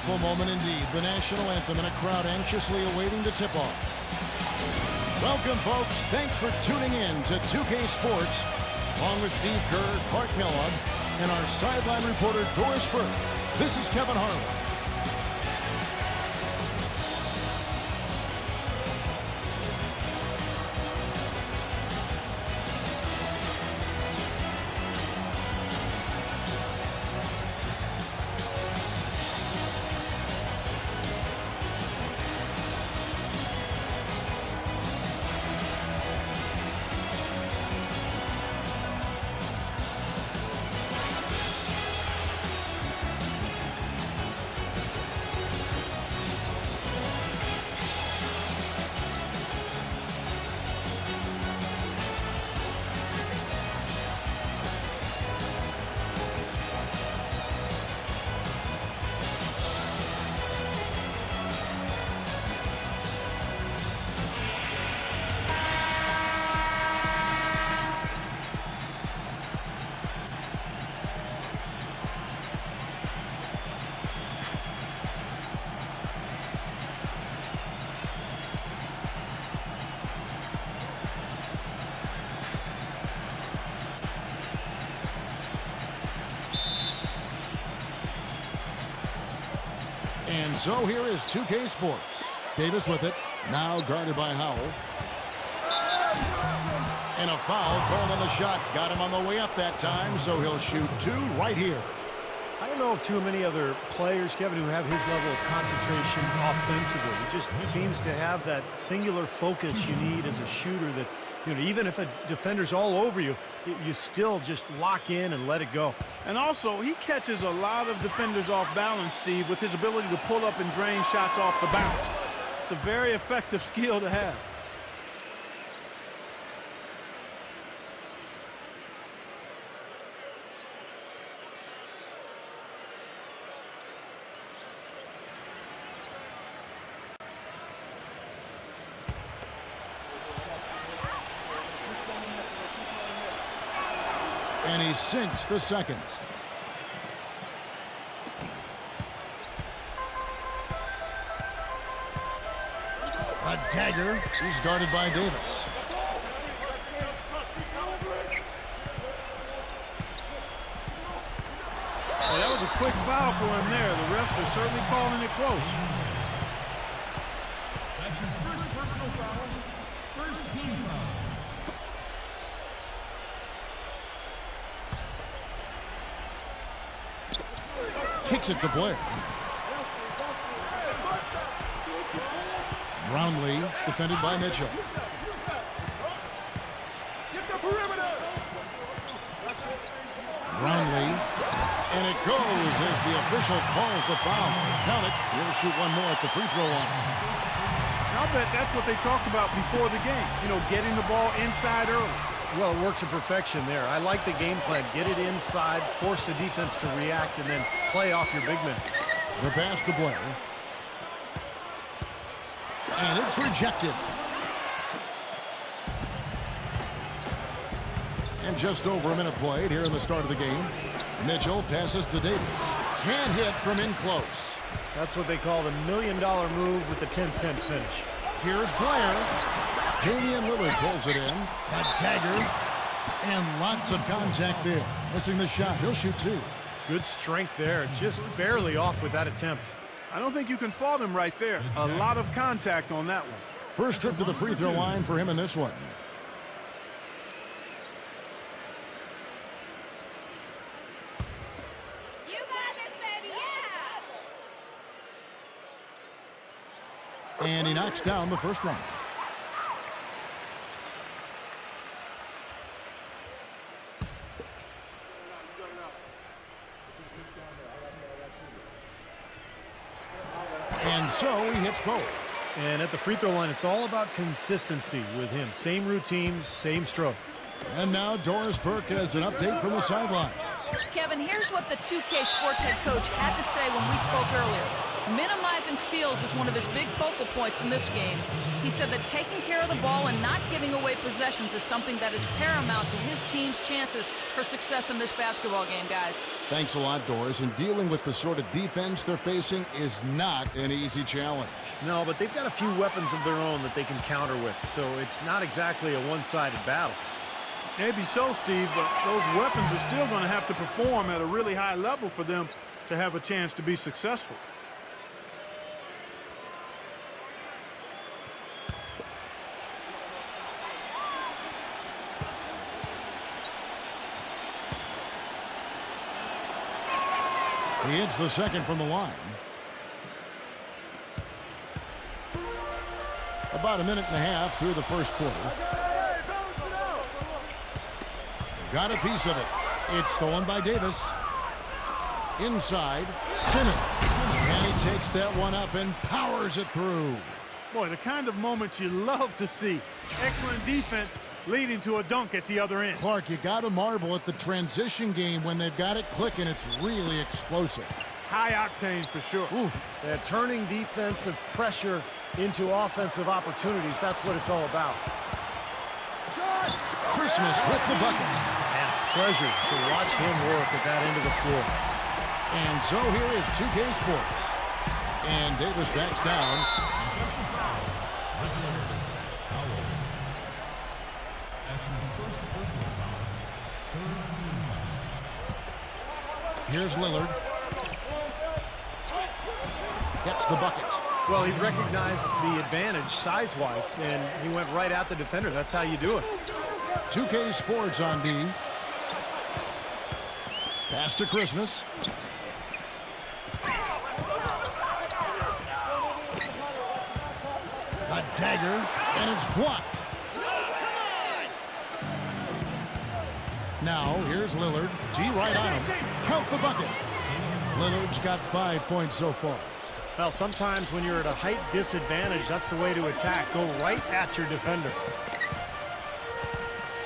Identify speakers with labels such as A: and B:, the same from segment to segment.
A: Beautiful moment indeed. The national anthem and a crowd anxiously awaiting the tip-off. Welcome, folks. Thanks for tuning in to 2K Sports. Along with Steve Kerr, Clark Kellogg, and our sideline reporter, Doris Burke. This is Kevin Harlan. And so here is 2K Sports. Davis with it. Now guarded by Howell. And a foul called on the shot. Got him on the way up that time, so he'll shoot two right here.
B: I don't know of too many other players, Kevin, who have his level of concentration offensively. He just seems to have that singular focus you need as a shooter that, you know, even if a defender's all over you, you still just lock in and let it go.
C: And also, he catches a lot of defenders off balance, Steve, with his ability to pull up and drain shots off the bounce. It's a very effective skill to have.
A: And he sinks the second. A dagger. He's guarded by Davis.
C: Well, that was a quick foul for him there. The refs are certainly calling it close.
D: That's his first personal foul. First team foul.
A: Kicks it to Blair. Brownlee defended by Mitchell. Brownlee. And it goes as the official calls the foul. Count it. He'll shoot one more at the free throw line.
C: I'll bet that's what they talked about before the game. You know, getting the ball inside early.
B: Well, it worked to perfection there. I like the game plan. Get it inside, force the defense to react, and then play off your big man.
A: The pass to Blair. And it's rejected. And just over a minute played here in the start of the game. Mitchell passes to Davis. Can't hit from in close.
B: That's what they call the $1 million move with the 10-cent finish.
A: Here's Blair. Damian Lillard pulls it in. A dagger. And lots of contact there. Missing the shot. He'll shoot two.
B: Good strength there. Just barely off with that attempt.
C: I don't think you can fault him right there. A lot of contact on that one.
A: First trip to the free throw line for him in this one.
E: You got this, baby, yeah!
A: And he knocks down the first one. And so he hits both.
B: And at the free throw line, it's all about consistency with him. Same routine, same stroke.
A: And now Doris Burke has an update from the sidelines.
F: Kevin, here's what the 2K Sports head coach had to say when we spoke earlier. Minimizing steals is one of his big focal points in this game. He said that taking care of the ball and not giving away possessions is something that is paramount to his team's chances for success in this basketball game, guys.
A: Thanks a lot, Doris. And dealing with the sort of defense they're facing is not an easy challenge.
B: No, but they've got a few weapons of their own that they can counter with, so it's not exactly a one-sided battle.
C: Maybe so, Steve, but those weapons are still going to have to perform at a really high level for them to have a chance to be successful.
A: He hits the second from the line. About a minute and a half through the first quarter. Got a piece of it. It's stolen by Davis. Inside, Simmons. And he takes that one up and powers it through.
C: Boy, the kind of moments you love to see. Excellent defense leading to a dunk at the other end.
A: Clark, you got to marvel at the transition game when they've got it clicking. It's really explosive.
C: High octane for sure.
B: Oof, they're turning defensive pressure into offensive opportunities. That's what it's all about.
A: Christmas with the bucket.
B: And a pleasure to watch him work at that end of the floor.
A: And so here is 2K Sports. And Davis backs down. Here's Lillard. Gets the bucket.
B: Well, he recognized the advantage size-wise, and he went right at the defender. That's how you do it.
A: 2K Sports on D. Pass to Christmas. A dagger, and it's blocked. Now, here's Lillard. G right on him. Count the bucket. Lillard's got 5 points so far.
B: Well, sometimes when you're at a height disadvantage, that's the way to attack. Go right at your defender.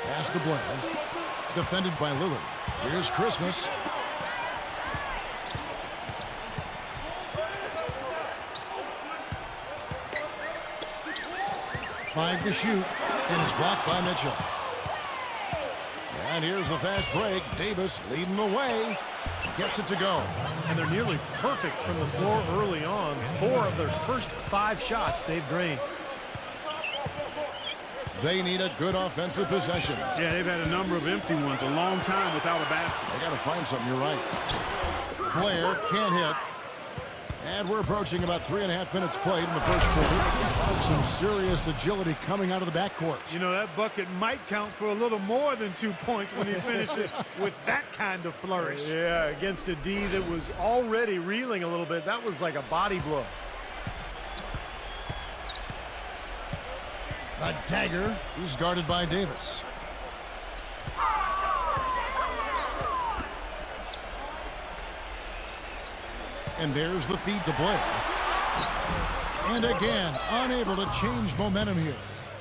A: Pass to Blair. Defended by Lillard. Here's Christmas. Five to shoot, and it's blocked by Mitchell. And here's the fast break. Davis leading the way. Gets it to go.
B: And they're nearly perfect from the floor early on. 4 of their first 5 shots they've drained.
A: They need a good offensive possession.
C: Yeah, they've had a number of empty ones, a long time without a basket.
A: They got to find something, you're right. Blair can't hit. And we're approaching about 3.5 minutes played in the first quarter. Some serious agility coming out of the backcourt.
C: You know, that bucket might count for a little more than 2 points when he finishes with that kind of flourish.
B: Yeah, against a D that was already reeling a little bit. That was like a body blow.
A: A dagger. He's guarded by Davis. And there's the feed to Blair. And again, unable to change momentum here.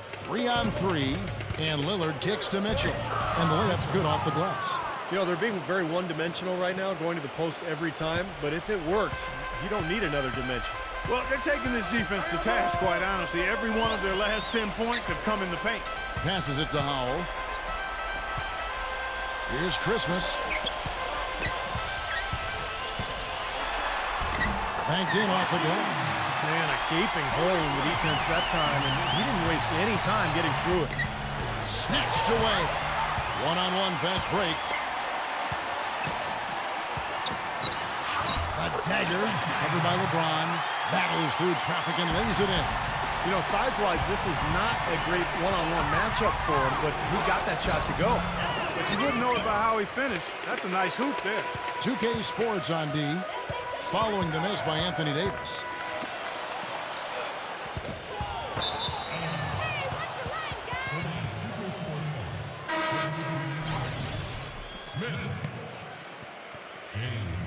A: 3 on 3, and Lillard kicks to Mitchell. And the layup's good off the glass.
B: You know, they're being very one-dimensional right now, going to the post every time. But if it works, you don't need another dimension.
C: Well, they're taking this defense to task, quite honestly. Every one of their last 10 points have come in the paint.
A: Passes it to Howell. Here's Christmas. Banked in off the glass.
B: Man, a gaping hole in the defense that time, and he didn't waste any time getting through it.
A: Snatched away. One-on-one fast break. A dagger covered by LeBron. Battles through traffic and lays it in.
B: You know, size-wise, this is not a great one-on-one matchup for him, but he got that shot to go.
C: But you wouldn't know it by how he finished. That's a nice hoop there.
A: 2K Sports on D. Following the miss by Anthony Davis.
D: Smith. James.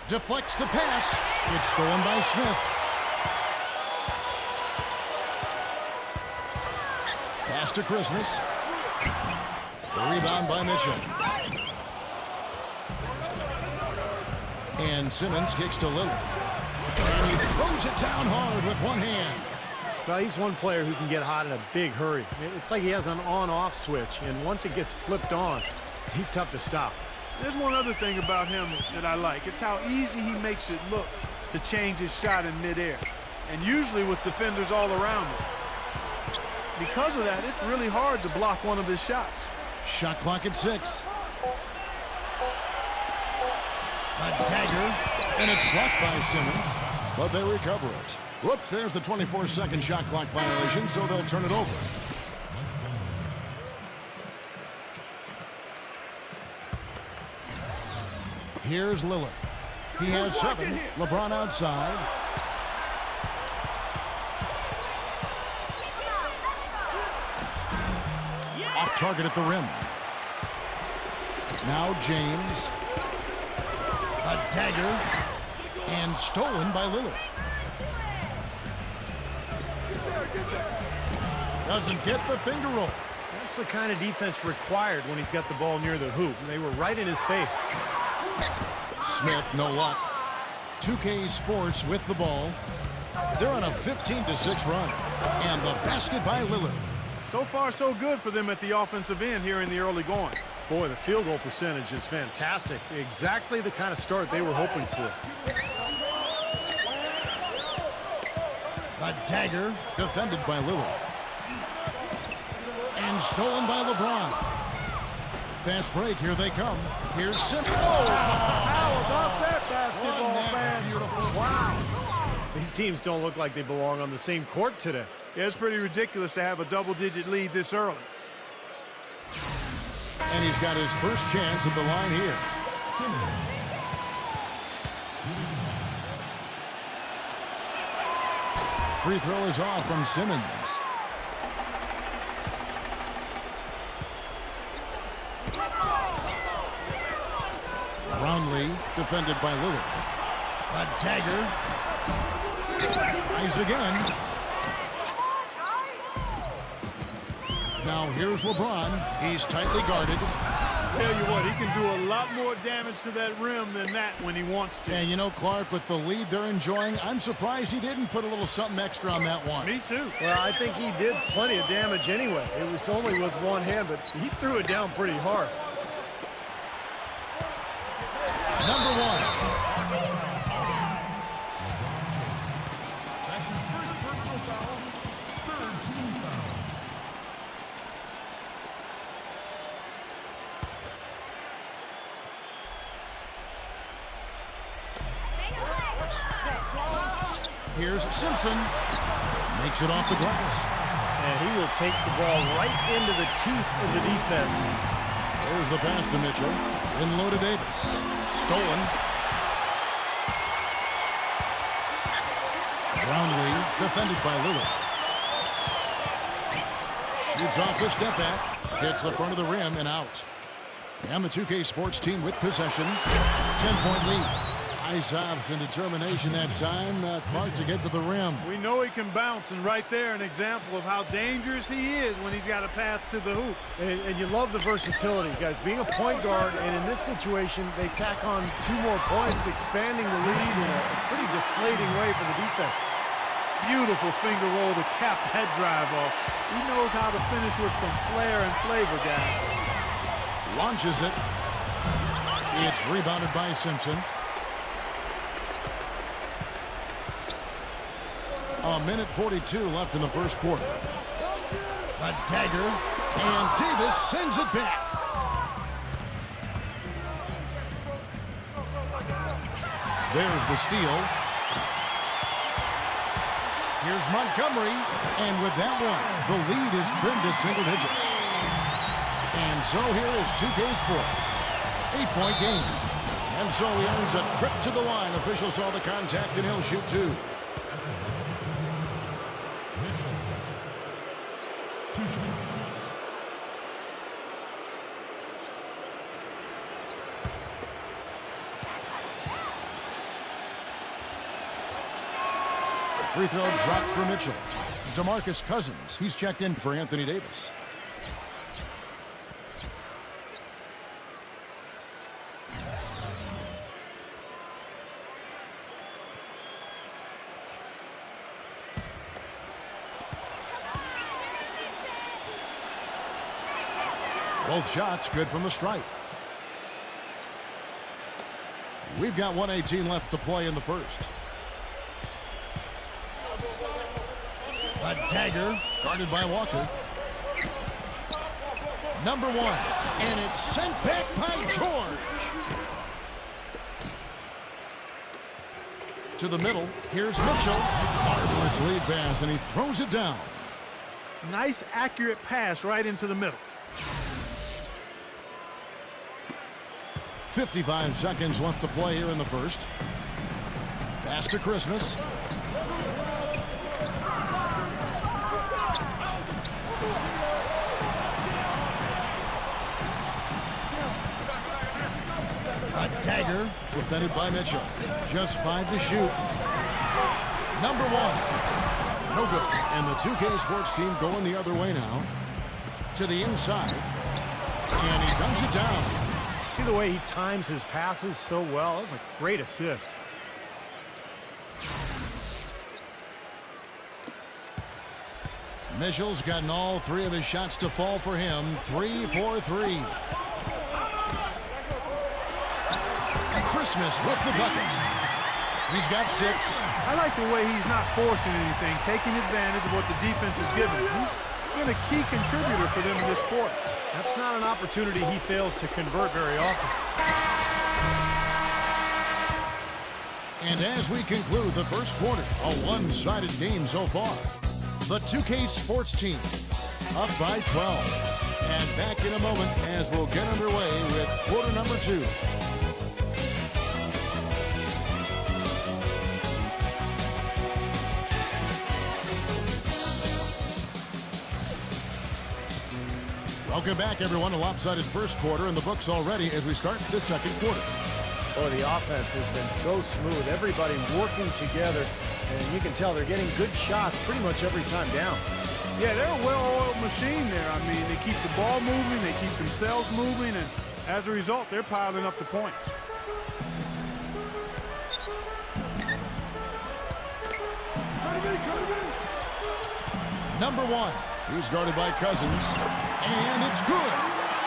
A: Deflects the pass. It's stolen by Smith. close to Christmas. Rebound by Mitchell. And Simmons kicks to Lillard. And he throws it down hard with one hand.
B: Well, he's one player who can get hot in a big hurry. It's like he has an on-off switch, and once it gets flipped on, he's tough to stop.
C: There's one other thing about him that I like. It's how easy he makes it look to change his shot in midair, and usually with defenders all around him. Because of that, it's really hard to block one of his shots.
A: Shot clock at 6. A dagger, and it's blocked by Simmons, but they recover it. Whoops, there's the 24-second shot clock violation, so they'll turn it over. Here's Lillard. He has 7. LeBron outside. Off target at the rim. Now James. A dagger. And stolen by Lillard. Doesn't get the finger roll.
B: That's the kind of defense required when he's got the ball near the hoop. They were right in his face.
A: Smith, no luck. 2K Sports with the ball. They're on a 15-6 run. And the basket by Lillard.
C: So far, so good for them at the offensive end here in the early going.
B: Boy, the field goal percentage is fantastic. Exactly the kind of start they were hoping for.
A: A dagger defended by Lillard. And stolen by LeBron. Fast break, here they come. Here's Simmons.
C: How about that basketball, man?
A: Beautiful.
C: Wow.
B: These teams don't look like they belong on the same court today.
C: Yeah, it's pretty ridiculous to have a double-digit lead this early.
A: And he's got his first chance at the line here. Free throw is off from Simmons. Brownlee defended by Lillard. A dagger. Tries again. Now here's LeBron. He's tightly guarded.
C: Tell you what, he can do a lot more damage to that rim than that when he wants to.
A: And you know, Clark, with the lead they're enjoying, I'm surprised he didn't put a little something extra on that one.
C: Me too.
B: Well, I think he did plenty of damage anyway. It was only with one hand, but he threw it down pretty hard.
A: Number 1.
D: That's his first personal foul. Third team foul.
A: Here's Simpson. Makes it off the glass.
B: And he will take the ball right into the teeth of the defense.
A: There's the pass to Mitchell. In low to Davis. Stolen. Brownlee defended by Lillard. Shoots off the step back. Hits the front of the rim and out. And the 2K Sports team with possession. 10-point lead. Eyes-offs and determination that time. Clark to get to the rim.
C: We know he can bounce, and right there an example of how dangerous he is when he's got a path to the hoop.
B: And you love the versatility, guys. Being a point guard, and in this situation, they tack on 2 more points, expanding the lead in a pretty deflating way for the defense.
C: Beautiful finger roll to cap that drive off. He knows how to finish with some flair and flavor, guys.
A: Launches it. It's rebounded by Simpson. A minute 42 left in the first quarter. A dagger, and Davis sends it back. There's the steal. Here's Montgomery, and with that one, the lead is trimmed to single digits. And so here is 2K Sports. 8-point game. And so he earns a trip to the line. Officials saw the contact, and he'll shoot 2. Free throw dropped for Mitchell. DeMarcus Cousins. He's checked in for Anthony Davis. Both shots good from the stripe. We've got 1:18 left to play in the first. A dagger guarded by Walker. Number one, and it's sent back by George. To the middle, here's Mitchell. Marvelous lead pass, and he throws it down.
C: Nice, accurate pass right into the middle.
A: 55 seconds left to play here in the first. Pass to Christmas. A dagger defended by Mitchell. Just 5 to shoot. Number one. No good. And the 2K Sports team going the other way now. To the inside. And he dunks it down.
B: See the way he times his passes so well? That was a great assist.
A: Mitchell's gotten all 3 of his shots to fall for him. 3 for 3. Christmas with the bucket. He's got 6.
C: I like the way he's not forcing anything, taking advantage of what the defense is giving him. He's been a key contributor for them in this quarter.
B: That's not an opportunity he fails to convert very often.
A: And as we conclude the first quarter, a one-sided game so far. The 2K Sports team up by 12. And back in a moment as we'll get underway with quarter number 2. Welcome back, everyone. A lopsided first quarter in the books already as we start the second quarter.
B: Boy, the offense has been so smooth. Everybody working together, and you can tell they're getting good shots pretty much every time down.
C: Yeah, they're a well-oiled machine there. I mean, they keep the ball moving, they keep themselves moving, and as a result, they're piling up the points.
A: Number one. He's guarded by Cousins, and it's good.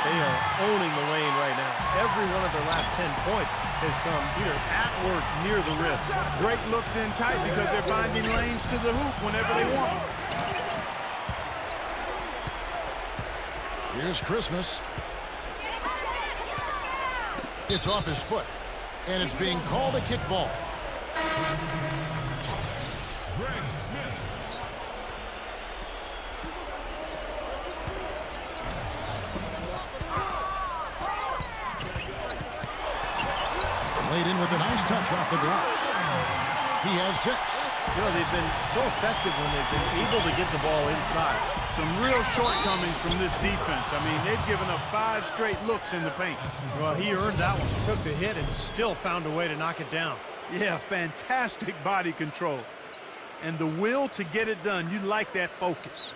B: They are owning the lane right now. Every one of their last 10 points has come either at or near the rim.
C: Great looks in tight because they're finding lanes to the hoop whenever they want.
A: Here's Christmas. It's off his foot, and it's being called a kickball. Laid in with a nice touch off the glass. He has 6.
B: You know, they've been so effective when they've been able to get the ball inside.
C: Some real shortcomings from this defense. I mean, they've given up 5 straight looks in the paint.
B: Well, he earned that one. Took the hit and still found a way to knock it down.
C: Yeah, fantastic body control. And the will to get it done. You like that focus.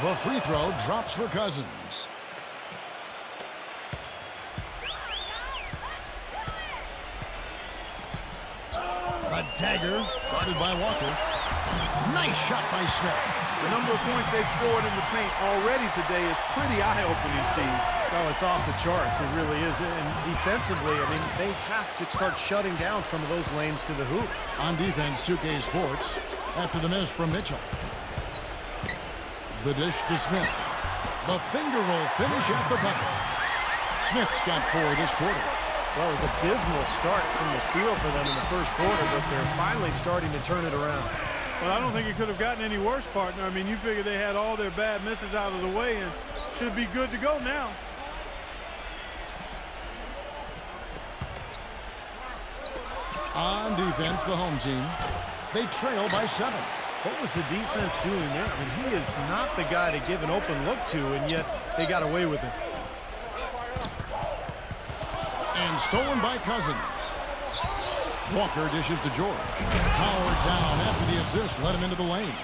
A: The free throw drops for Cousins. A dagger guarded by Walker. Nice shot by Smith.
C: The number of points they've scored in the paint already today is pretty eye-opening, Steve.
B: Oh, it's off the charts. It really is. And defensively, I mean, they have to start shutting down some of those lanes to the hoop.
A: On defense, 2K Sports after the miss from Mitchell. The dish to Smith. The finger roll finish at the bucket. Smith's got 4 this quarter.
B: Well, it was a dismal start from the field for them in the first quarter, but they're finally starting to turn it around.
C: Well, I don't think it could have gotten any worse, partner. I mean, you figure they had all their bad misses out of the way and should be good to go now.
A: On defense, the home team. They trail by 7.
B: What was the defense doing there? I mean, he is not the guy to give an open look to, and yet they got away with it.
A: And stolen by Cousins. Walker dishes to George. Towered down after the assist, let him into the lane.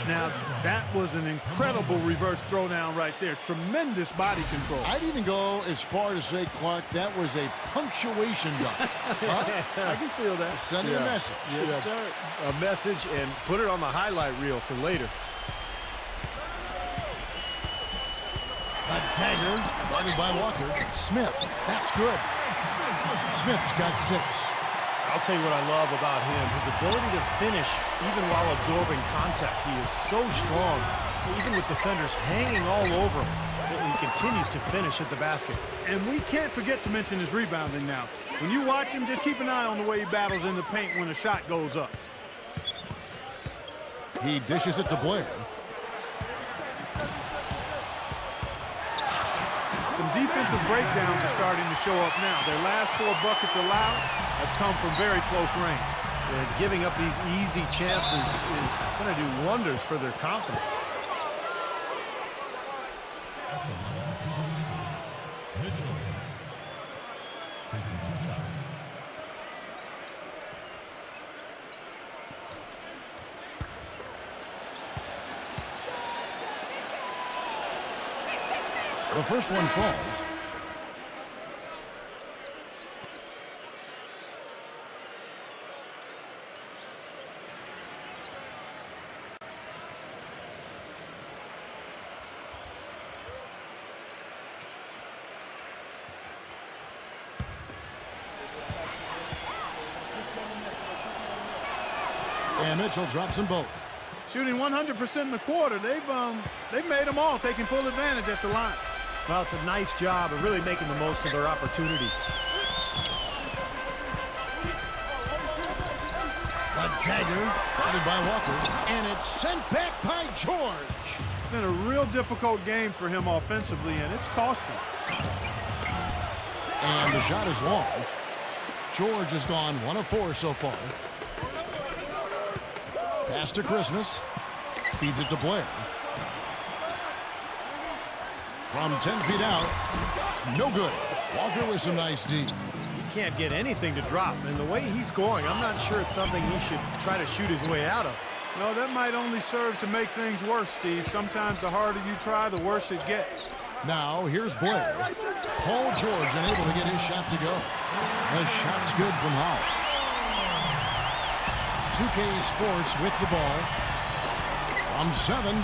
C: Now, that was an incredible reverse throwdown right there. Tremendous body control.
A: I'd even go as far to say, Clark, that was a punctuation dunk.
C: I can feel that.
A: Sending a message.
C: Yes, sir.
B: A message, and put it on the highlight reel for later.
A: A dagger, guarded by Walker. Smith, that's good. Smith's got 6.
B: I'll tell you what I love about him, his ability to finish even while absorbing contact. He is so strong, even with defenders hanging all over him. He continues to finish at the basket.
C: And we can't forget to mention his rebounding now. When you watch him, just keep an eye on the way he battles in the paint when a shot goes up.
A: He dishes it to Blair.
C: Some defensive breakdowns are starting to show up now. Their last 4 buckets allowed have come from very close range.
B: And giving up these easy chances is going to do wonders for their confidence.
A: The first one falls. And Mitchell drops them both.
C: Shooting 100% in the quarter. They've made them all, taking full advantage at the line.
B: Well, it's a nice job of really making the most of their opportunities.
A: A dagger, guarded by Walker, and it's sent back by George.
C: It's been a real difficult game for him offensively, and it's cost him.
A: And the shot is long. George has gone 1 of 4 so far. Pass to Christmas. Feeds it to Blair. From 10 feet out. No good. Walker with some nice D.
B: He can't get anything to drop. And the way he's going, I'm not sure it's something he should try to shoot his way out of.
C: No, that might only serve to make things worse, Steve. Sometimes the harder you try, the worse it gets.
A: Now, here's Blair. Paul George unable to get his shot to go. The shot's good from Howell. 2K Sports with the ball. From 7.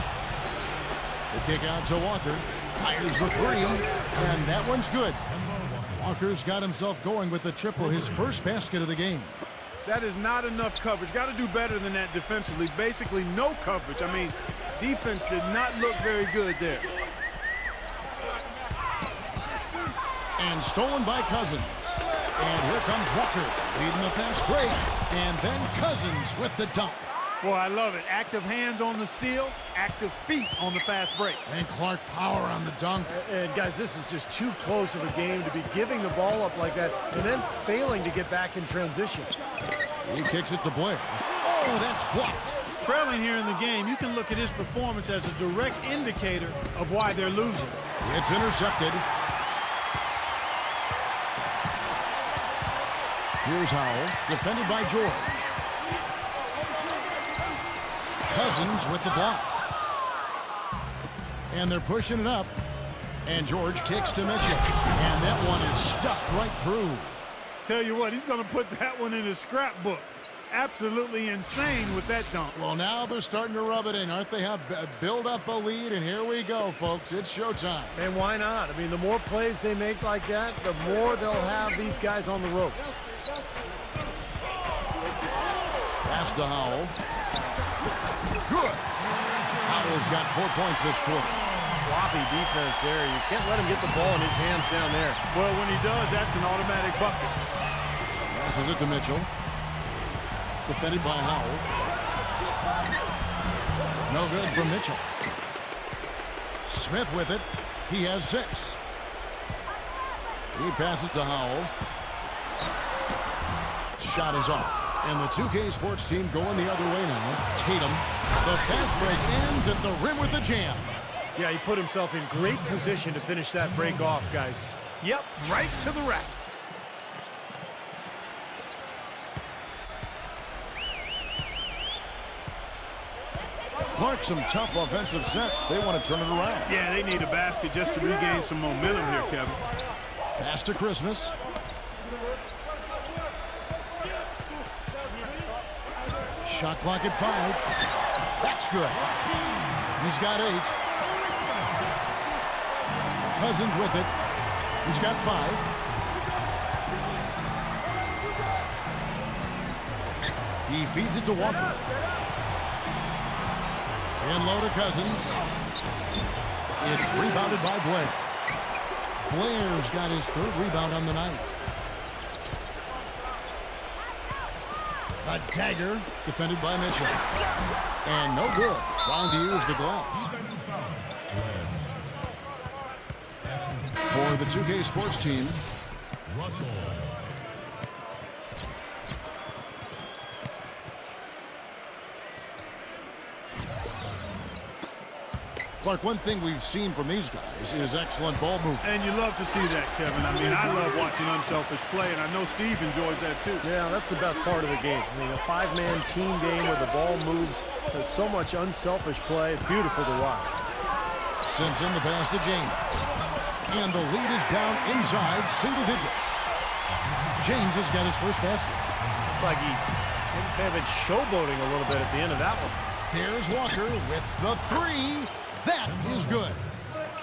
A: The kick out to Walker. Fires the 3. And that one's good. Walker's got himself going with the triple, his first basket of the game.
C: That is not enough coverage. Got to do better than that defensively. Basically no coverage. I mean, defense did not look very good there.
A: And stolen by Cousins. And here comes Walker leading the fast break. And then Cousins with the dunk.
C: Boy, I love it. Active hands on the steal, active feet on the fast break.
A: And Clark power on the dunk.
B: And guys, this is just too close of a game to be giving the ball up like that and then failing to get back in transition.
A: He kicks it to Blair. Oh, that's blocked.
C: Trailing here in the game, you can look at his performance as a direct indicator of why they're losing.
A: It's intercepted. Here's Howell, defended by George. Cousins with the block. And they're pushing it up. And George kicks to Mitchell. And that one is stuffed right through.
C: Tell you what, he's going to put that one in his scrapbook. Absolutely insane with that dunk.
A: Well, now they're starting to rub it in, aren't they? Build up a lead, and here we go, folks. It's showtime.
B: And why not? I mean, the more plays they make like that, the more they'll have these guys on the ropes.
A: Pass to Howell. Good. Howell's got 4 points this quarter.
B: Sloppy defense there. You can't let him get the ball in his hands down there.
C: Well, when he does, that's an automatic bucket.
A: Passes it to Mitchell. Defended by Howell. No good from Mitchell. Smith with it. He has 6. He passes to Howell. Shot is off. And the 2K Sports team going the other way now. Tatum. The fast break ends at the rim with the jam.
B: Yeah, he put himself in great position to finish that break off, guys.
C: Yep, right to the rack.
A: Clark, some tough offensive sets. They want to turn it around.
C: Yeah, they need a basket just to regain some momentum here, Kevin.
A: Pass to Christmas. Shot clock at 5. That's good. He's got 8. Cousins with it. He's got 5. He feeds it to Walker. And low to Cousins. It's rebounded by Blair. Blair's got his 3rd rebound on the night. A dagger defended by Mitchell. And no good. Trying to use the gloves. For the 2K Sports team,
D: Russell.
A: Clark, one thing we've seen from these guys is excellent ball movement.
C: And you love to see that, Kevin. I mean, I love watching unselfish play, and I know Steve enjoys that too.
B: Yeah, that's the best part of the game. I mean, a 5-man team game where the ball moves. There's so much unselfish play. It's beautiful to watch.
A: Simpson, the pass to James. And the lead is down inside single digits. James has got his first basket.
B: It's like he may have been showboating a little bit at the end of that one.
A: Here's Walker with the 3. That is good.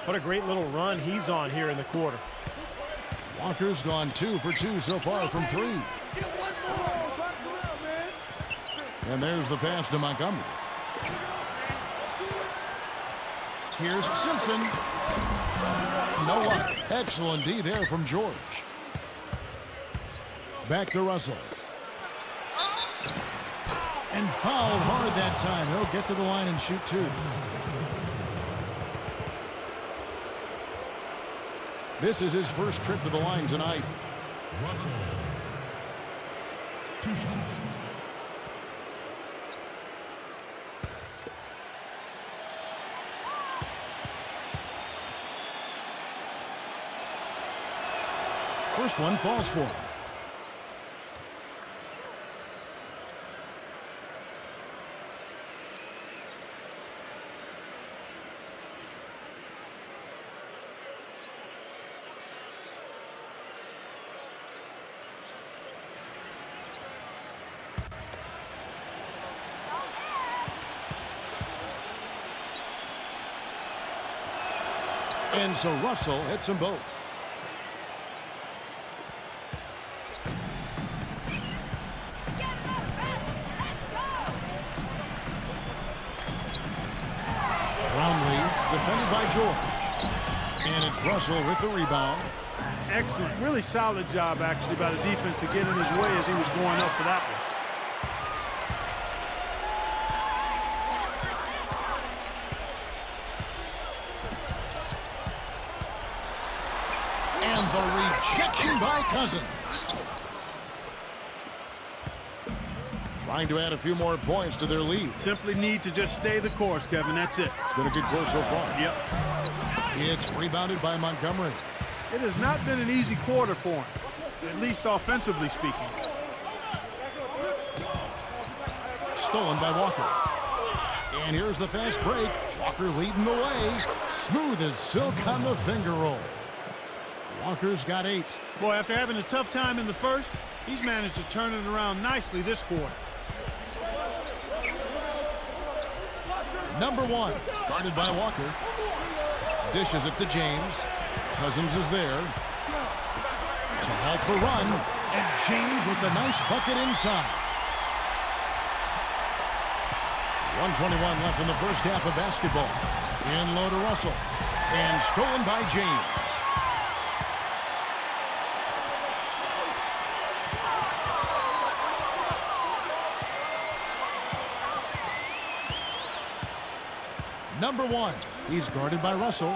B: What a great little run he's on here in the quarter.
A: Walker's gone 2 for 2 so far from 3. And there's the pass to Montgomery. Here's Simpson. No luck. Excellent D there from George. Back to Russell. And fouled hard that time. He'll get to the line and shoot 2. This is his first trip to the line tonight.
D: Russell. 2 shots.
A: First one falls for him. And so Russell hits them both. Brownlee defended by George. And it's Russell with the rebound.
C: Excellent. Really solid job, actually, by the defense to get in his way as he was going up for that one.
A: And the rejection by Cousins. Trying to add a few more points to their lead.
C: Simply need to just stay the course, Kevin. That's it.
A: It's been a good course so far.
C: Yep.
A: It's rebounded by Montgomery.
C: It has not been an easy quarter for him, at least offensively speaking.
A: Stolen by Walker. And here's the fast break. Walker leading the way. Smooth as silk on the finger roll. Walker's got 8.
C: Boy, after having a tough time in the first, he's managed to turn it around nicely this quarter.
A: Number 1, guarded by Walker. Dishes it to James. Cousins is there to help the run. And James with the nice bucket inside. 1:21 left in the first half of basketball. In low to Russell. And stolen by James. Number 1, he's guarded by Russell.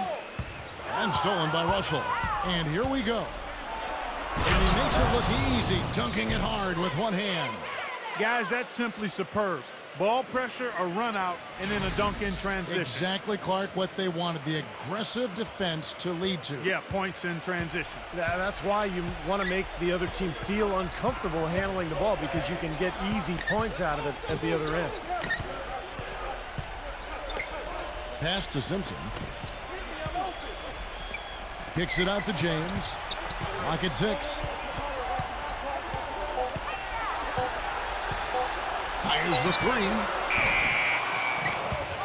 A: And stolen by Russell. And here we go. And he makes it look easy, dunking it hard with one hand.
C: Guys, that's simply superb. Ball pressure, a run out, and then a dunk in transition.
A: Exactly, Clark, what they wanted, the aggressive defense to lead to.
C: Yeah, points in transition.
B: That's why you want to make the other team feel uncomfortable handling the ball, because you can get easy points out of it at the other end.
A: Pass to Simpson. Kicks it out to James. Clock at 6. Fires the 3.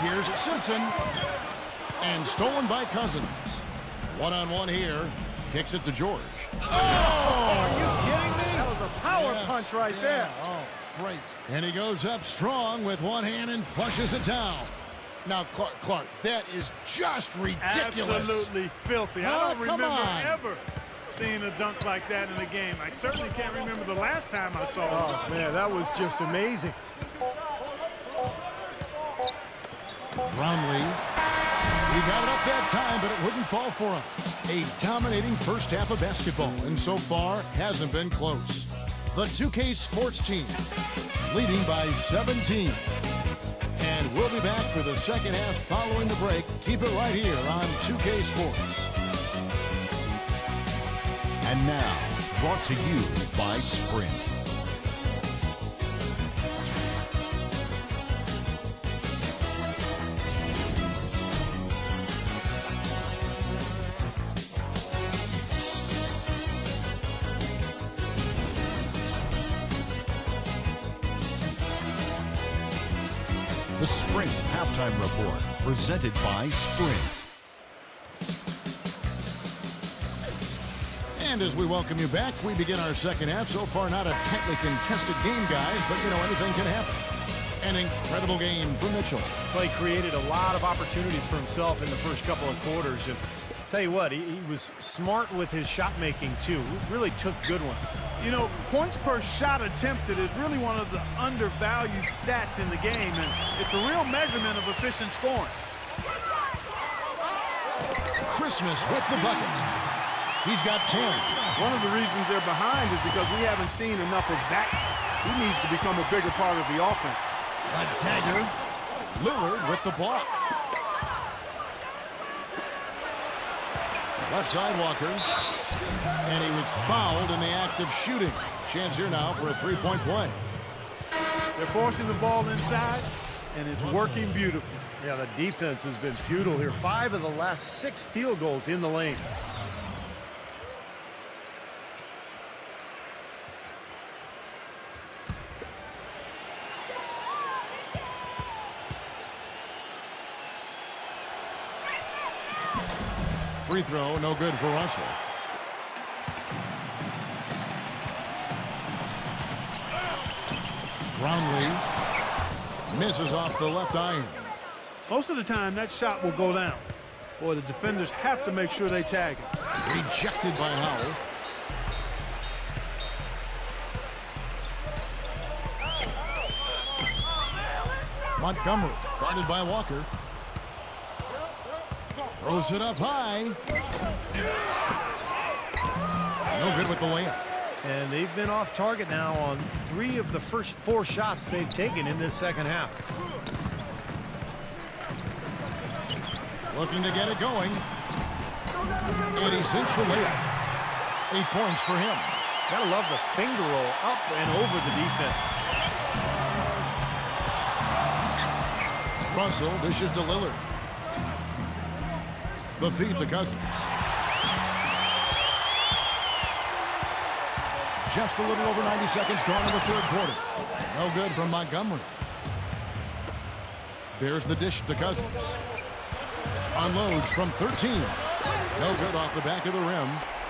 A: Here's Simpson. And stolen by Cousins. One-on-one here. Kicks it to George. Oh!
B: Are you kidding me? That was a power punch right there.
A: Oh, great. And he goes up strong with one hand and flushes it down. Now, Clark, that is just ridiculous.
C: Absolutely filthy. I don't
A: come
C: remember
A: on.
C: ever seeing a dunk like that in a game. I certainly can't remember the last time I saw it.
B: Oh, man, that was just amazing.
A: Brownlee. He got it up that time, but it wouldn't fall for him. A dominating first half of basketball, and so far hasn't been close. The 2K Sports team leading by 17. And we'll be back for the second half following the break. Keep it right here on 2K Sports.
G: And now, brought to you by Sprint. The Sprint Halftime Report, presented by Sprint.
A: And as we welcome you back, we begin our second half. So far, not a tightly contested game, guys, but, anything can happen. An incredible game for Mitchell.
B: Well, he created a lot of opportunities for himself in the first couple of quarters. And tell you what, he was smart with his shot making, too. He really took good ones.
C: Points per shot attempted is really one of the undervalued stats in the game, and it's a real measurement of efficient scoring.
A: Christmas with the bucket. He's got 10.
C: One of the reasons they're behind is because we haven't seen enough of that. He needs to become a bigger part of the offense.
A: A dagger. Lillard with the block. Left side Walker. And he was fouled in the act of shooting. Chance here now for a three-point play.
C: They're forcing the ball inside, and it's working beautifully.
B: Yeah, the defense has been futile here. 5 of the last 6 field goals in the lane.
A: Free throw, no good for Russell. Brownlee misses off the left iron.
C: Most of the time, that shot will go down. Boy, the defenders have to make sure they tag it.
A: Rejected by Howell. Montgomery, guarded by Walker. Throws it up high. No good with the layup.
B: And they've been off target now on 3 of the first 4 shots they've taken in this second half.
A: Looking to get it going. And he cinched the layup. 8 points for him.
B: Gotta love the finger roll up and over the defense.
A: Russell dishes to Lillard. The feed to Cousins. Just a little over 90 seconds gone in the third quarter. No good from Montgomery. There's the dish to Cousins. Unloads from 13. No good off the back of the rim.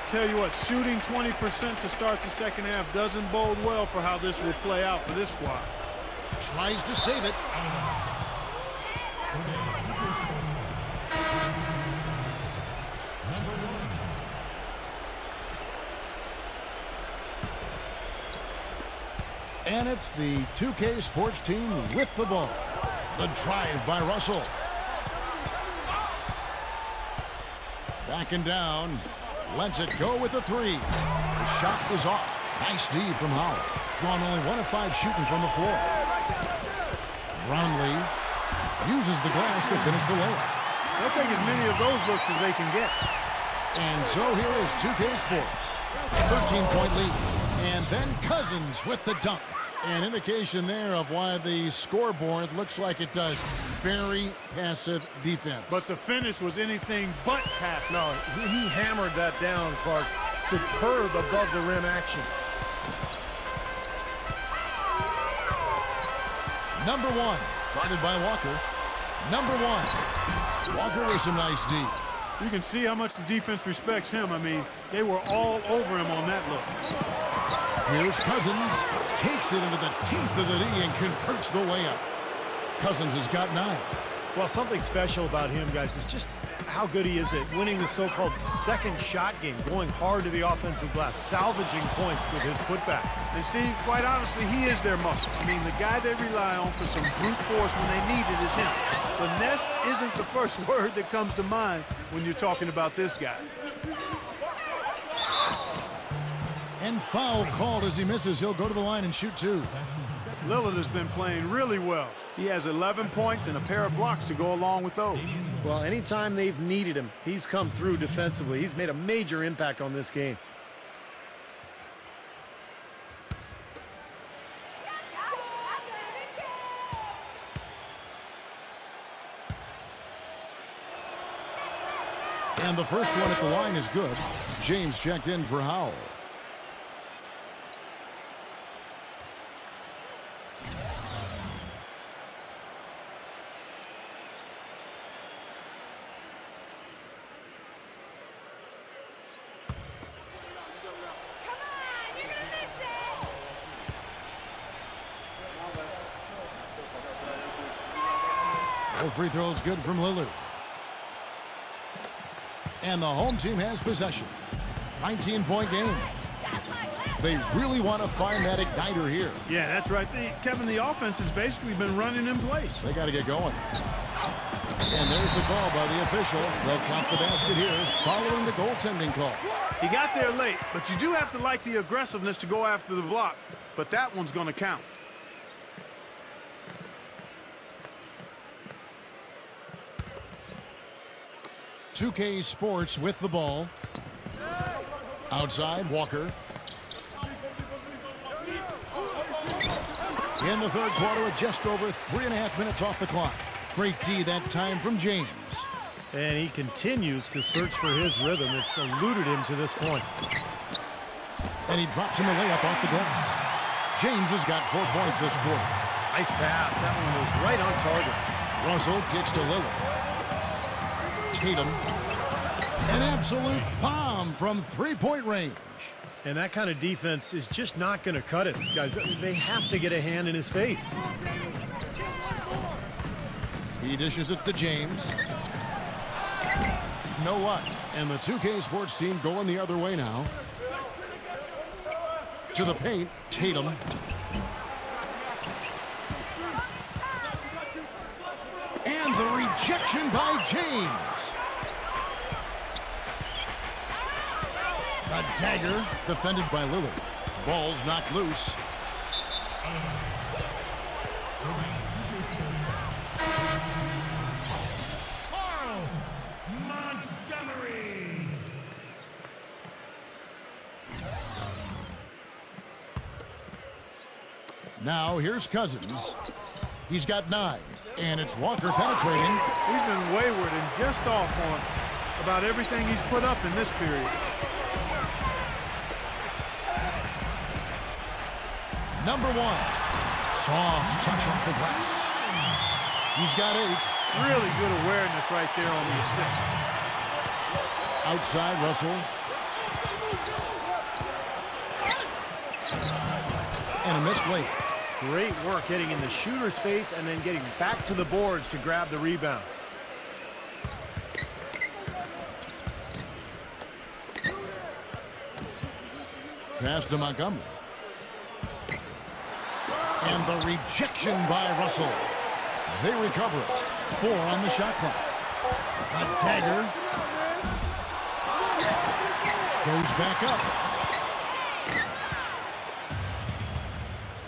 C: Tell you what, shooting 20% to start the second half doesn't bode well for how this will play out for this squad.
A: Tries to save it. And it's the 2K Sports team with the ball. The drive by Russell. Backing down. Lets it go with the 3. The shot was off. Nice D from Howell. Gone only 1 of 5 shooting from the floor. Brownlee uses the glass to finish the layup.
C: They'll take as many of those looks as they can get.
A: And so here is 2K Sports. 13-point lead. And then Cousins with the dunk. An indication there of why the scoreboard looks like it does. Very passive defense.
C: But the finish was anything but passive.
B: No, he hammered that down, Clark. Superb above the rim action.
A: Number one, guarded by Walker. Number one, Walker with some nice D.
C: You can see how much the defense respects him. I mean, they were all over him on that look.
A: Here's Cousins. Takes it into the teeth of the D and converts the layup. Cousins has got 9.
B: Well, something special about him, guys, is just how good he is at winning the so-called second shot game, going hard to the offensive glass, salvaging points with his putbacks.
C: And Steve, quite honestly, he is their muscle. I mean, the guy they rely on for some brute force when they need it is him. Finesse isn't the first word that comes to mind when you're talking about this guy.
A: And foul called as he misses. He'll go to the line and shoot 2.
C: Lillard has been playing really well. He has 11 points and a pair of blocks to go along with those.
B: Well, anytime they've needed him, he's come through defensively. He's made a major impact on this game.
A: And the first one at the line is good. James checked in for Howell. Both free throws good from Lillard. And the home team has possession. 19-point game. They really want to find that igniter here.
C: Yeah, that's right. Kevin, the offense has basically been running in place.
A: They got to get going. And there's the call by the official. They'll count the basket here following the goaltending call.
C: He got there late, but you do have to like the aggressiveness to go after the block. But that one's going to count.
A: .2K Sports with the ball. Outside, Walker. In the third quarter with just over 3.5 minutes off the clock. Great D that time from James.
B: And he continues to search for his rhythm. It's eluded him to this point.
A: And he drops in the layup off the glass. James has got 4 points this quarter.
B: Nice pass. That one was right on target.
A: Russell kicks to Lillard. Tatum. An absolute bomb from three-point range.
B: And that kind of defense is just not going to cut it, guys. They have to get a hand in his face.
A: He dishes it to James. Know what? And the 2K Sports team going the other way now. To the paint, Tatum. And the rejection by James. A dagger defended by Lillard. Ball's knocked loose. Now here's Cousins. He's got 9, and it's Walker penetrating.
C: He's been wayward and just off on about everything he's put up in this period.
A: Number 1. Soft touch off the glass. He's got 8.
C: Really good awareness right there on the assist.
A: Outside, Russell. And a missed late.
B: Great work getting in the shooter's face and then getting back to the boards to grab the rebound.
A: Pass to Montgomery. And the rejection by Russell. They recover it. 4 on the shot clock. A dagger. Goes back up.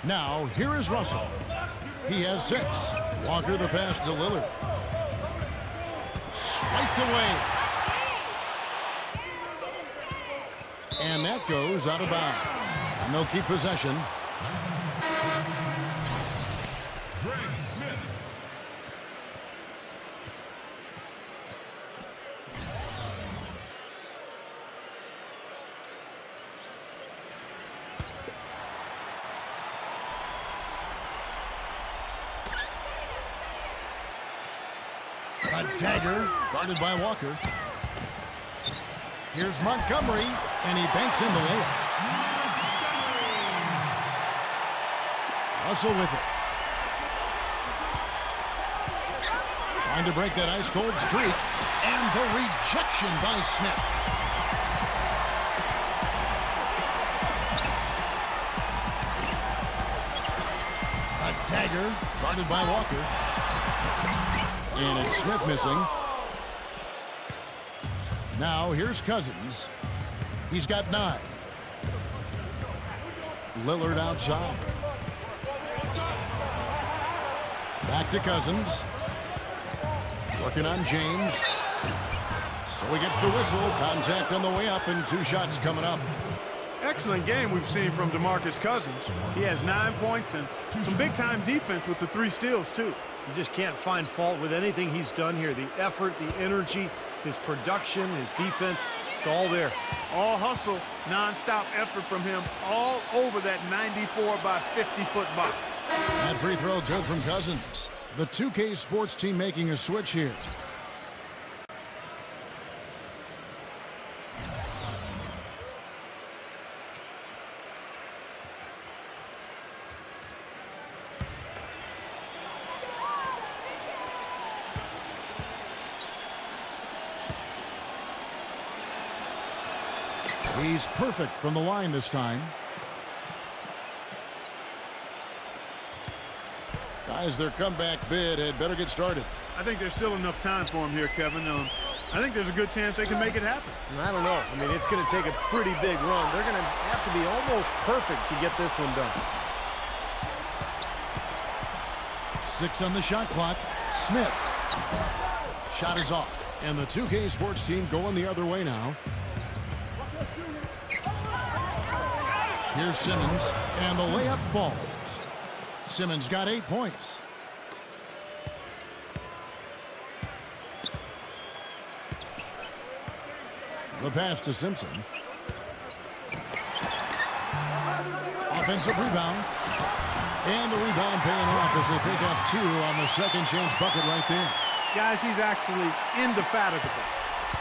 A: Now, here is Russell. He has 6. Walker the pass to Lillard. Swiped away. And that goes out of bounds. And they'll keep possession. A dagger guarded by Walker. Here's Montgomery, and he banks in the layup. Russell with it. Trying to break that ice-cold streak, and the rejection by Smith. A dagger guarded by Walker. And it's Smith missing. Now here's Cousins. He's got 9. Lillard outside. Back to Cousins. Working on James. So he gets the whistle. Contact on the way up and 2 shots coming up.
C: Excellent game we've seen from DeMarcus Cousins. He has 9 points and some big-time defense with the 3 steals, too.
B: You just can't find fault with anything he's done here. The effort, the energy, his production, his defense, it's all there.
C: All hustle, non-stop effort from him all over that 94 by 50-foot box.
A: That free throw good from Cousins. The 2K Sports team making a switch here. He's perfect from the line this time. Guys, their comeback bid had better get started.
C: I think there's still enough time for him here, Kevin. I think there's a good chance they can make it happen.
B: I don't know. I mean, it's going to take a pretty big run. They're going to have to be almost perfect to get this one done.
A: 6 on the shot clock. Smith. Shot is off. And the 2K Sports team going the other way now. Here's Simmons, and the layup falls. Simmons got 8 points. The pass to Simpson. Offensive rebound. And the rebound paying off as they pick up 2 on the second chance bucket right there.
C: Guys, he's actually indefatigable.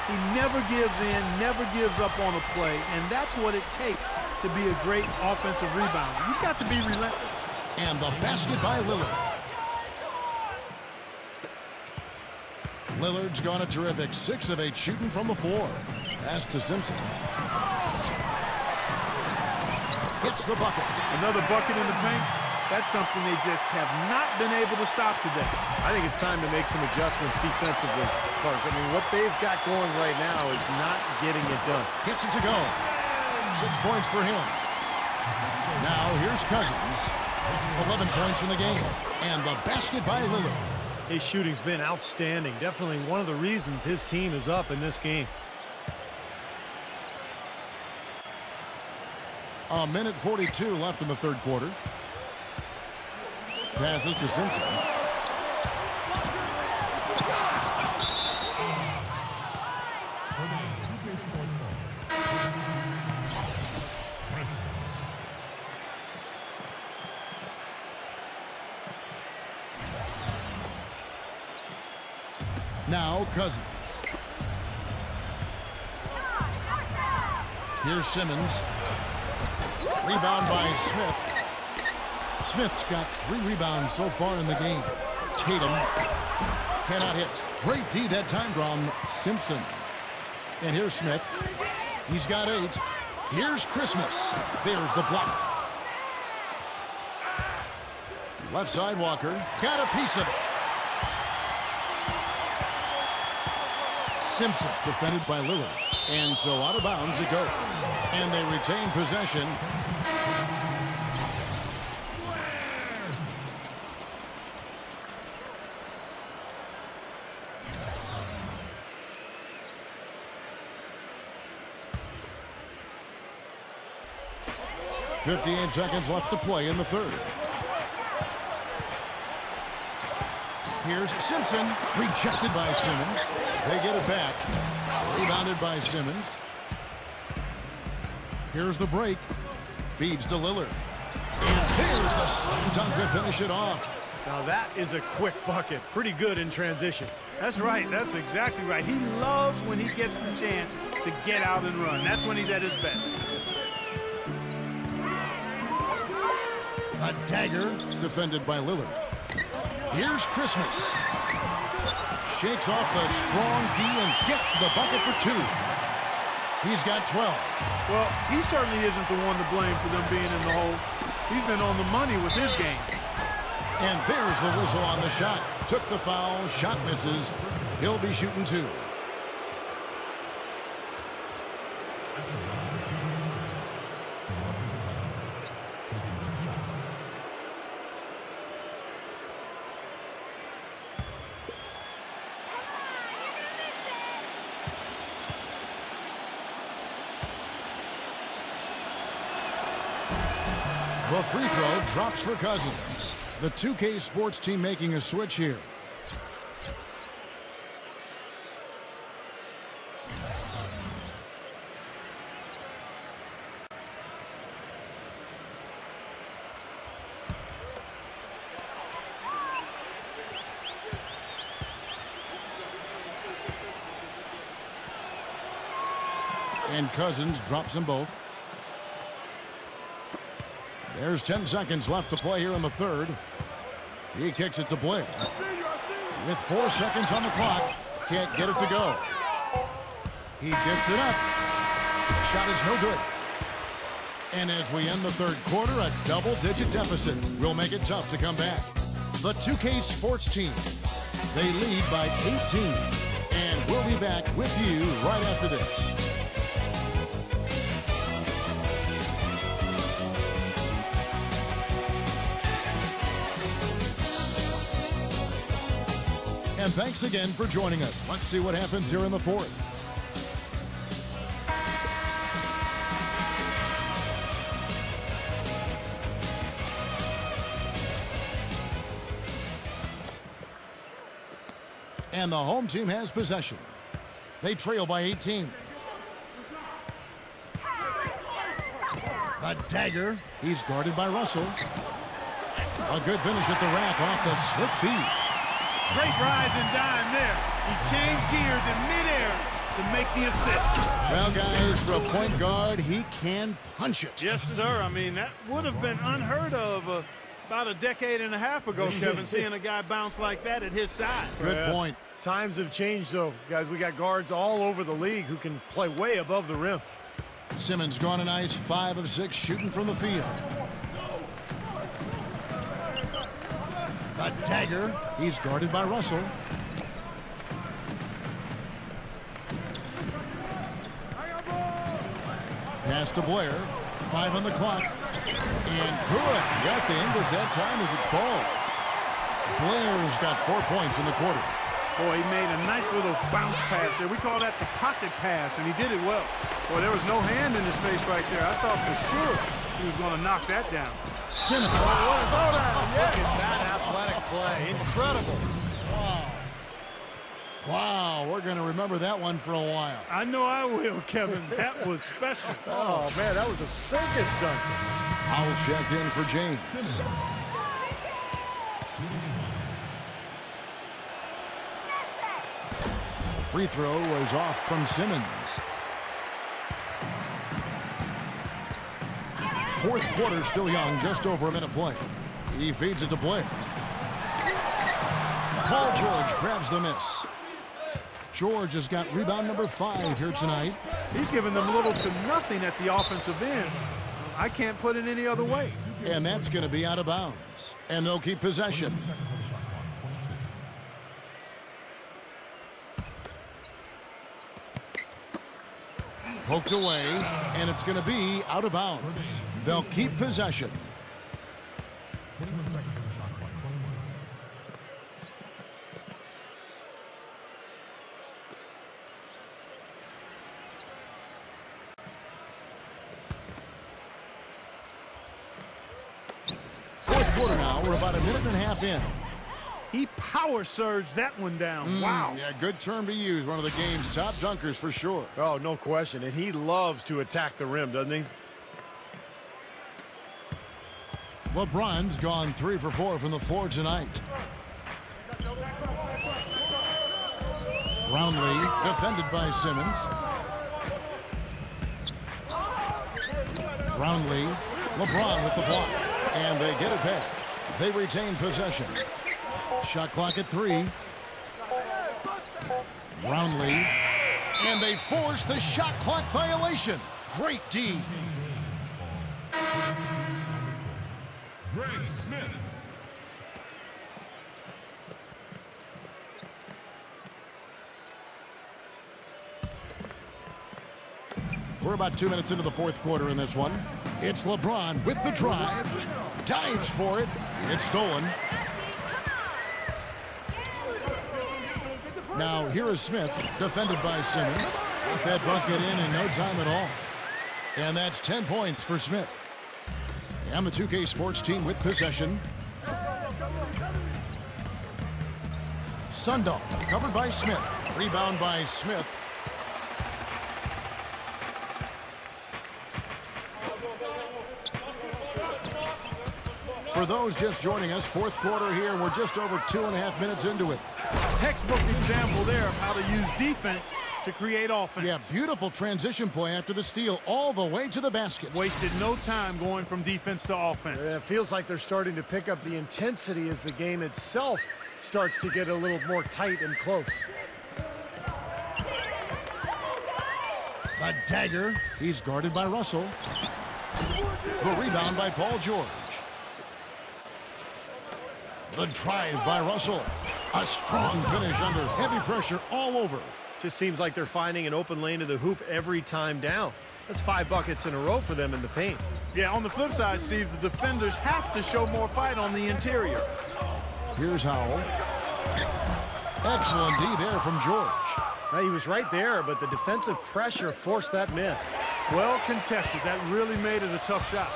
C: He never gives in, never gives up on a play, and that's what it takes to be a great offensive rebounder. You've got to be relentless.
A: And the basket by Lillard. Lillard's gone a terrific 6 of 8 shooting from the floor. Pass to Simpson. Hits the bucket.
C: Another bucket in the paint. That's something they just have not been able to stop today.
B: I think it's time to make some adjustments defensively, Clark. I mean, what they've got going right now is not getting it done.
A: Gets it to go. 6 points for him. Now here's Cousins. 11 points in the game. And the basket by Lillard.
B: His shooting's been outstanding. Definitely one of the reasons his team is up in this game.
A: A minute 42 left in the third quarter. Passes to Simpson. Now Cousins. Here's Simmons. Rebound by Smith. Smith's got 3 rebounds so far in the game. Tatum cannot hit. Great D that time from Simpson. And here's Smith. He's got 8. Here's Christmas. There's the block. Left side Walker. Got a piece of it. Simpson defended by Lillard. And so out of bounds it goes. And they retain possession. .58 seconds left to play in the third. Here's Simpson, rejected by Simmons. They get it back. Rebounded by Simmons. Here's the break. Feeds to Lillard. And there's the slam dunk to finish it off.
B: Now that is a quick bucket. Pretty good in transition.
C: That's right. That's exactly right. He loves when he gets the chance to get out and run. That's when he's at his best.
A: A dagger defended by Lillard. Here's Christmas. Shakes off the strong D and gets the bucket for 2. He's got 12.
C: Well, he certainly isn't the one to blame for them being in the hole. He's been on the money with his game.
A: And there's the whistle on the shot. Took the foul, shot misses. He'll be shooting 2. The free throw drops for Cousins. The 2K Sports team making a switch here. And Cousins drops them both. There's 10 seconds left to play here in the third. He kicks it to Blair. With 4 seconds on the clock, can't get it to go. He gets it up. Shot is no good. And as we end the third quarter, a double-digit deficit will make it tough to come back. The 2K Sports team, they lead by 18. And we'll be back with you right after this. And thanks again for joining us. Let's see what happens here in the fourth. And the home team has possession. They trail by 18. A dagger. He's guarded by Russell. A good finish at the rack off the slip feed.
C: Great rise and dime there. He changed gears in midair to make the assist.
A: Well, guys, for a point guard, he can punch it.
C: Yes, sir. I mean, that would have been unheard of about a decade and a half ago, Kevin, seeing a guy bounce like that at his side.
A: Good point.
B: Times have changed, though. Guys, we got guards all over the league who can play way above the rim.
A: Simmons gone a nice 5 of 6 shooting from the field. A dagger. He's guarded by Russell. Pass to Blair. 5 on the clock. And good. Got the Ingles that time as it falls. Blair's got 4 points in the quarter.
C: Boy, he made a nice little bounce pass there. We call that the pocket pass, and he did it well. Boy, there was no hand in his face right there. I thought for sure he was going to knock that down.
A: Simmons.
B: What a throwdown. Look at that athletic play. Incredible.
A: Wow. Wow, we're going to remember that one for a while.
C: I know I will, Kevin. That was special.
B: Oh, man, that was a circus dunk.
A: Fouls checked in for James. The free throw was off from Simmons. Fourth quarter still young, just over a minute play. He feeds it to Blair. Paul George grabs the miss. George has got rebound number 5 here tonight.
C: He's given them little to nothing at the offensive end. I can't put it any other way.
A: And that's going to be out of bounds. And they'll keep possession. Poked away, and it's going to be out of bounds. They'll keep possession. Fourth quarter now. We're about a minute and a half in.
C: He power surged that one down. Wow.
A: Yeah, good term to use. One of the game's top dunkers for sure.
B: Oh, no question. And he loves to attack the rim, doesn't he?
A: LeBron's gone 3 for 4 from the floor tonight. Roundley, defended by Simmons. Roundley, LeBron with the block. And they get it back. They retain possession. Shot clock at 3. Roundley. And they force the shot clock violation. Great D.
D: Greg Smith.
A: We're about 2 minutes into the fourth quarter in this one. It's LeBron with the drive. Dives for it. It's stolen. Now here is Smith, defended by Simmons. Got that bucket in no time at all. And that's 10 points for Smith. And the 2K Sports team with possession. Sundal, covered by Smith. Rebound by Smith. For those just joining us, fourth quarter here. We're just over 2.5 minutes into it.
C: Textbook example there of how to use defense to create offense.
A: Yeah, beautiful transition play after the steal all the way to the basket.
C: Wasted no time going from defense to offense.
B: It feels like they're starting to pick up the intensity as the game itself starts to get a little more tight and close.
A: A dagger. He's guarded by Russell. The rebound by Paul George. The drive by Russell. A strong finish under heavy pressure all over.
B: Just seems like they're finding an open lane to the hoop every time down. That's 5 buckets in a row for them in the paint.
C: Yeah, on the flip side, Steve, the defenders have to show more fight on the interior.
A: Here's Howell. Excellent D there from George.
B: Now, he was right there, but the defensive pressure forced that miss.
C: Well contested. That really made it a tough shot.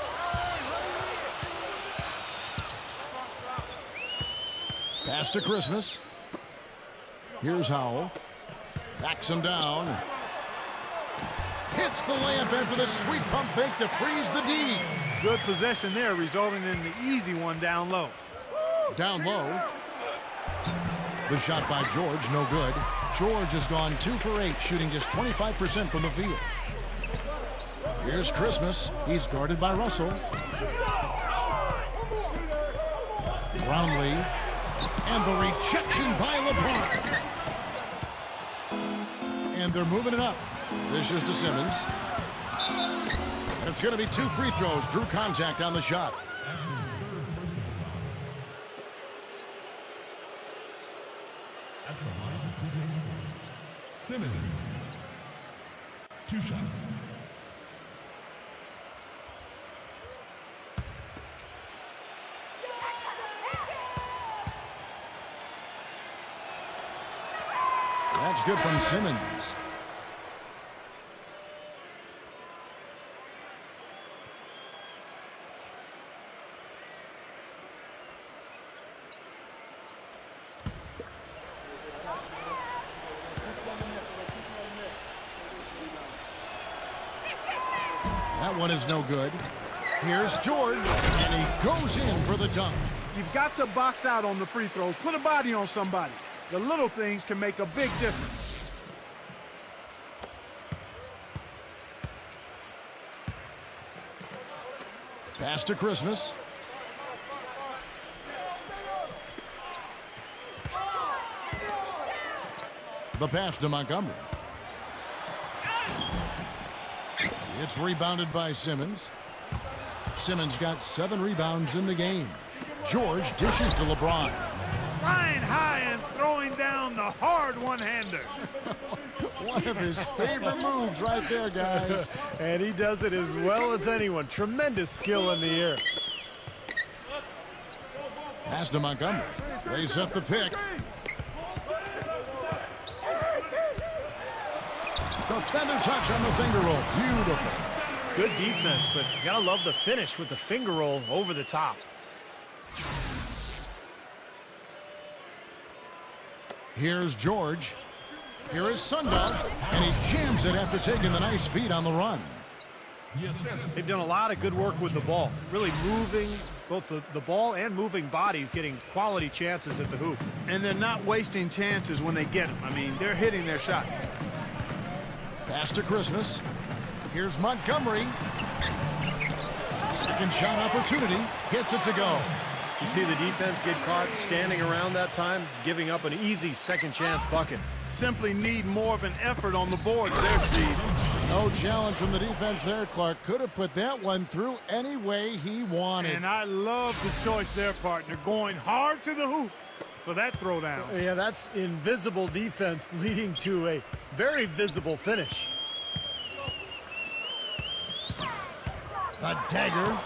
A: Pass to Christmas. Here's Howell. Backs him down. Hits the layup after the sweet pump fake to freeze the D.
C: Good possession there, resulting in the easy one down low.
A: Down low. The shot by George, no good. George has gone 2 for 8, shooting just 25% from the field. Here's Christmas. He's guarded by Russell. Roundley. And the rejection by LeBron. And they're moving it up. This is to Simmons. And it's going to be 2 free throws. Drew contact on the shot.
D: Simmons. 2 shots.
A: That's good from Simmons. That one is no good. Here's George, and he goes in for the dunk.
C: You've got to box out on the free throws. Put a body on somebody. The little things can make a big difference.
A: Pass to Christmas. The pass to Montgomery. It's rebounded by Simmons. Simmons got 7 rebounds in the game. George dishes to LeBron.
C: Flying high and throwing down the hard one-hander.
A: One of his favorite moves right there, guys.
B: And he does it as well as anyone. Tremendous skill in the air.
A: Pass to Montgomery. They set the pick. The feather touch on the finger roll. Beautiful.
B: Good defense, but you gotta love the finish with the finger roll over the top.
A: Here's George. Here is Sundog, and he jams it after taking the nice feed on the run.
B: They've done a lot of good work with the ball, really moving both the ball and moving bodies, getting quality chances at the hoop.
C: And they're not wasting chances when they get them. I mean, they're hitting their shots.
A: Pass to Christmas. Here's Montgomery. Second shot opportunity. Gets it to go.
B: You see the defense get caught standing around that time, giving up an easy second chance bucket.
C: Simply need more of an effort on the boards there, Steve.
A: No challenge from the defense there, Clark. Could have put that one through any way he wanted.
C: And I love the choice there, partner. Going hard to the hoop for that throwdown.
B: Yeah, that's invisible defense leading to a very visible finish.
A: The dagger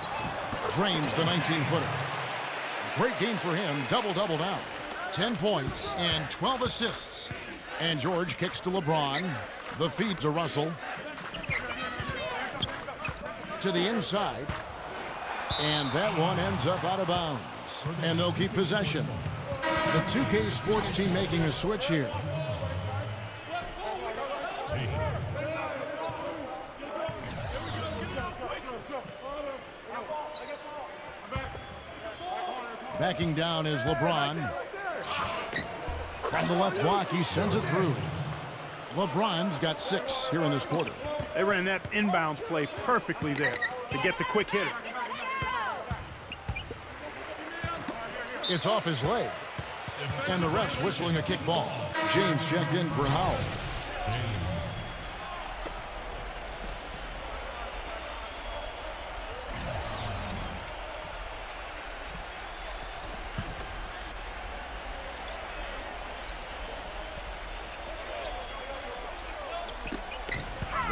A: drains the 19-footer. Great game for him. Double-double now. 10 points and 12 assists. And George kicks to LeBron. The feed to Russell. To the inside. And that one ends up out of bounds. And they'll keep possession. The 2K Sports team making a switch here. Backing down is LeBron. From the left block, he sends it through. LeBron's got 6 here in this quarter.
C: They ran that inbounds play perfectly there to get the quick hitter.
A: It's off his leg. And the ref's whistling a kick ball. James checked in for Howell.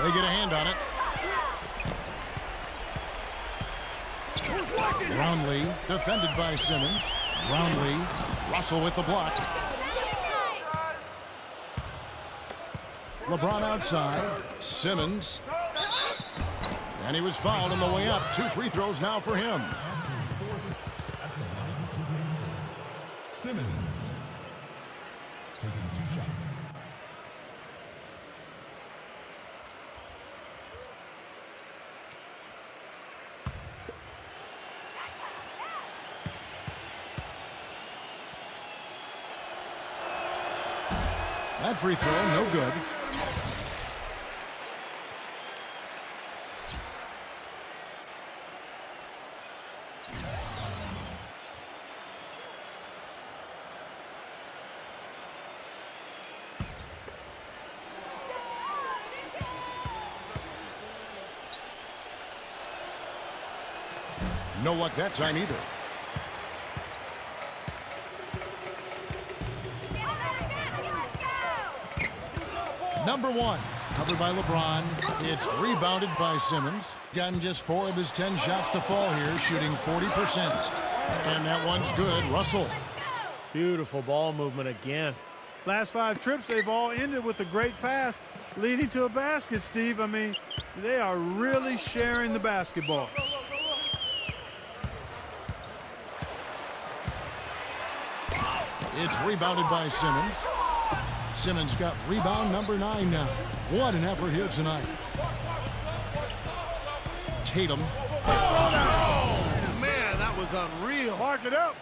A: They get a hand on it. Brownlee defended by Simmons. Brownlee, Russell with the block. LeBron outside. Simmons. And he was fouled on the way up. 2 free throws now for him.
D: Simmons taking 2 shots.
A: That free throw, no good. No luck that time either. Number 1, covered by LeBron. It's rebounded by Simmons. Gotten just 4 of his 10 shots to fall here, shooting 40%. And that one's good. Russell.
B: Beautiful ball movement again.
C: Last 5 trips, they've all ended with a great pass leading to a basket, Steve. I mean, they are really sharing the basketball.
A: It's rebounded by Simmons. Simmons got rebound number 9 now. What an effort here tonight. Tatum.
B: Oh, man, that was unreal.
C: Mark it up.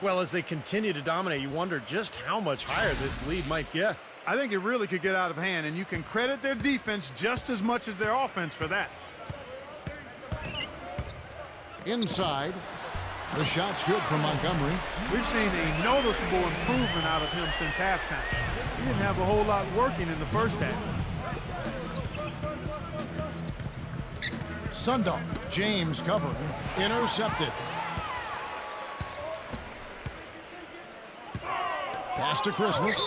B: Well, as they continue to dominate, you wonder just how much higher this lead might get.
C: I think it really could get out of hand, and you can credit their defense just as much as their offense for that.
A: Inside. The shot's good from Montgomery.
C: We've seen a noticeable improvement out of him since halftime. He didn't have a whole lot working in the first half.
A: Sundog. James covering. Intercepted. Pass to Christmas.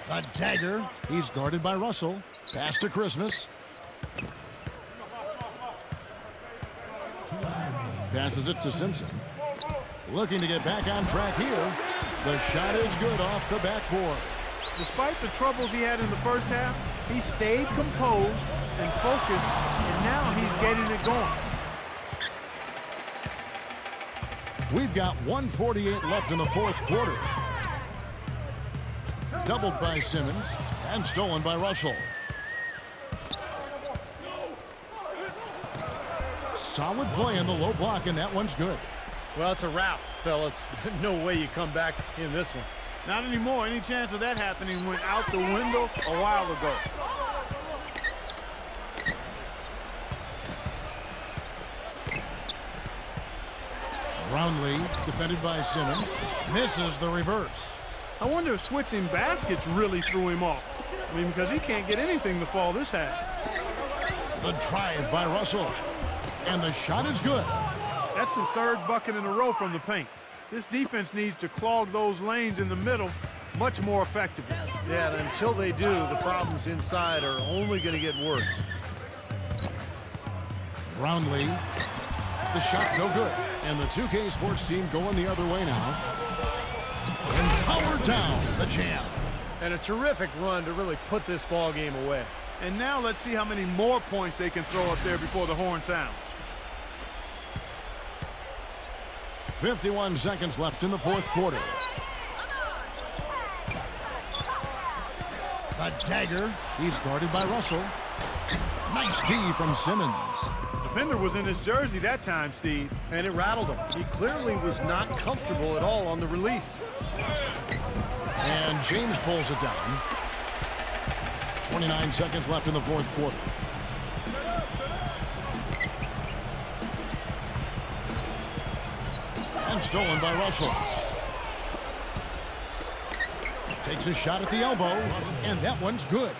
A: A dagger. He's guarded by Russell. Pass to Christmas. Passes it to Simpson. Looking to get back on track here. The shot is good off the backboard.
C: Despite the troubles he had in the first half, he stayed composed and focused, and now he's getting it going.
A: We've got 1:48 left in the fourth quarter. Doubled by Simmons and stolen by Russell. Solid play in the low block, and that one's good.
B: Well, it's a wrap, fellas. No way you come back in this one.
C: Not anymore. Any chance of that happening went out the window a while ago.
A: Brownlee, defended by Simmons, misses the reverse.
C: I wonder if switching baskets really threw him off. I mean, because he can't get anything to fall this half.
A: The drive by Russell. And the shot is good.
C: That's the third bucket in a row from the paint. This defense needs to clog those lanes in the middle much more effectively.
B: Yeah, and until they do, the problems inside are only going to get worse.
A: Brownlee. The shot no good. And the 2K Sports team going the other way now. And powered down the champ.
B: And a terrific run to really put this ball game away.
C: And now let's see how many more points they can throw up there before the horn sounds.
A: 51 seconds left in the fourth quarter. The dagger. He's guarded by Russell. Nice D from Simmons.
C: Defender was in his jersey that time, Steve.
B: And it rattled him. He clearly was not comfortable at all on the release.
A: And James pulls it down. 29 seconds left in the fourth quarter. And stolen by Russell. Takes a shot at the elbow, and that one's good.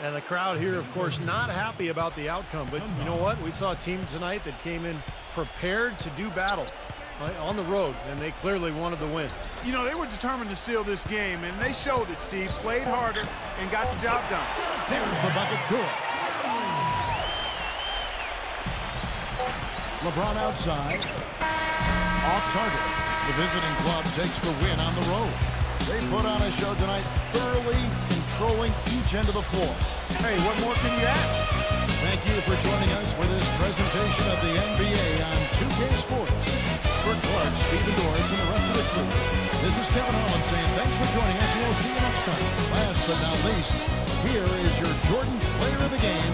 B: And the crowd here, of course, not happy about the outcome. But you know what? We saw a team tonight that came in prepared to do battle on the road, and they clearly wanted the win.
C: You know, they were determined to steal this game, and they showed it, Steve. Played harder and got the job done.
A: There's the bucket, good. LeBron outside. Off target. The visiting club takes the win on the road. They put on a show tonight, thoroughly controlling each end of the floor.
C: Hey, what more can you add?
A: Thank you for joining us for this presentation of the NBA on 2K Sports. For Clark, Stephen Doris, and the rest of the crew, this is Kevin Holland saying thanks for joining us, and we'll see you next time. Last but not least, here is your Jordan Player of the Game,